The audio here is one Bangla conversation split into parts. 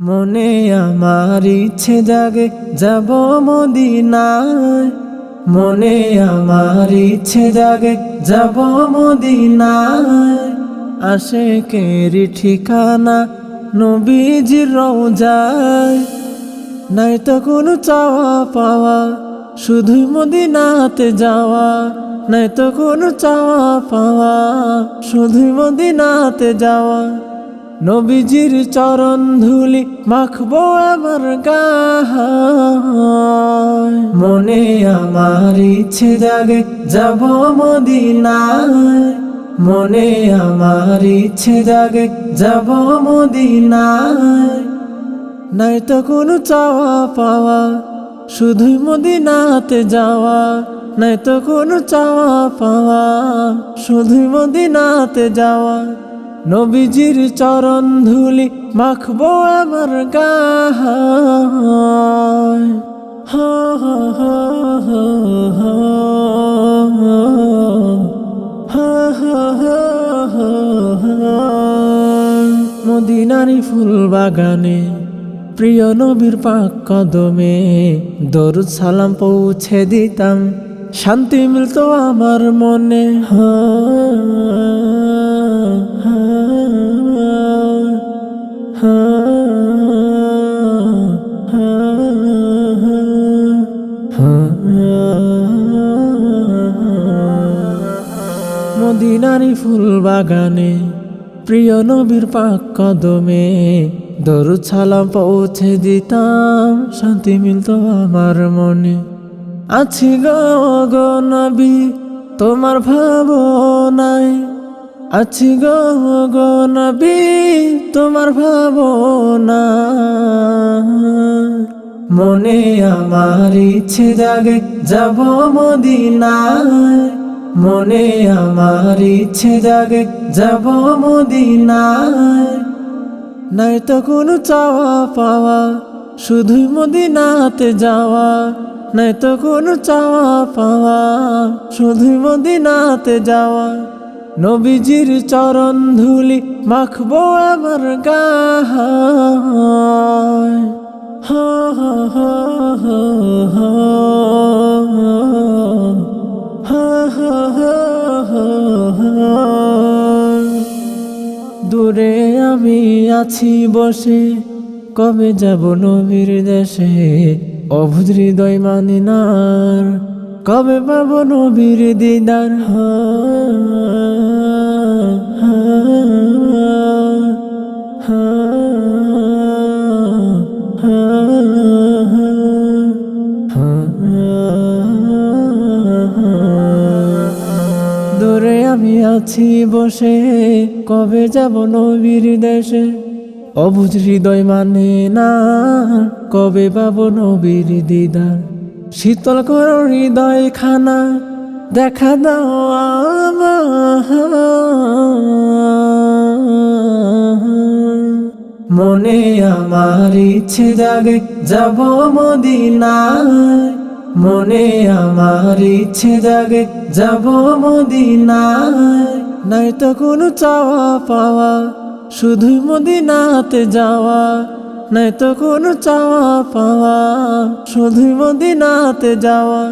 মনে আমার ইচ্ছে জাগে যাব মদিনায়, মনে আমার ইচ্ছে জাগে যাব মদিনায়। আশেকের ঠিকানা নবীজির রওজায়, নাই তো কোনো চাওয়া পাওয়া শুধুই মদিনাতে যাওয়া, নাই তো কোনো চাওয়া পাওয়া শুধুই মদিনাতে যাওয়া। নবীজির চরণ ধুলি মাখবো আমার গায়, মনে আমার ইচ্ছে জাগে যাব মদিনায়, মনে আমার ইচ্ছে জাগে যাব মদিনায়। নাই তো কোনো চাওয়া পাওয়া শুধুই মদিনাতে যাওয়া, নাই তো কোনো চাওয়া পাওয়া শুধুই মদিনাতে যাওয়া। নবীজির চরণ ধুলি মাখবো আমার গায়, হা হা হা হা হা হা হা হা। মদিনারি ফুল বাগানে প্রিয় নবীর পাক কদমে দরুদ সালাম পৌঁছে দিতাম, শান্তি মিলতো আমার মনে। মদিনারি ফুল বাগানে প্রিয় নবীর পাক কদমে দরুদ সালাম পৌঁছে দিতাম, শান্তি মিলতো আমার মনে। আছি গো নবী তোমার ভাবনায়, আছি গো নবী তোমার ভাবনায়। মনে আমার ইচ্ছে জাগে যাব মদিনায়, মনে আমার ইচ্ছে জাগে যাব মদিনায়। নাই তো কোনো চাওয়া পাওয়া শুধুই মদিনাতে যাওয়া, নাই তো কোনো চাওয়া পাওয়া শুধুই মদিনাতে যাওয়া। নবীজির চরণ ধুলি মাখবো আমার গায়, হা হা হা হা হা হা হা হা। দূরে আমি আছি বসে, কবে যাব নবীর দেশে, অবুঝ হৃদয় মানে না আর, কবে পাবো নবীর দিদার। দূরে আমি আছি বসে, কবে যাব নবীর দেশে, অবুঝ হৃদয় মানে না কবে পাবো নবীর দিদার। শীতল করো হৃদয় খানা দেখা দাও আমার, মনে আমার ইচ্ছে জাগে যাব মদিনায়, মনে আমার ইচ্ছে জাগে যাব মদিনায়। নাই তো কোনো চাওয়া পাওয়া শুধুই মদিনাতে যাওয়া, নাই তো কোনো চাওয়া পাওয়া শুধুই মদিনাতে যাওয়া।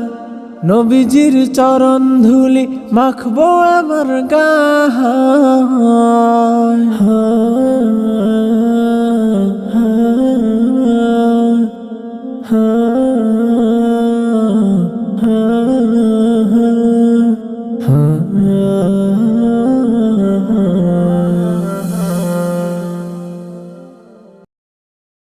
নবীজির চরণ ধুলি মাখবো আমার গায়,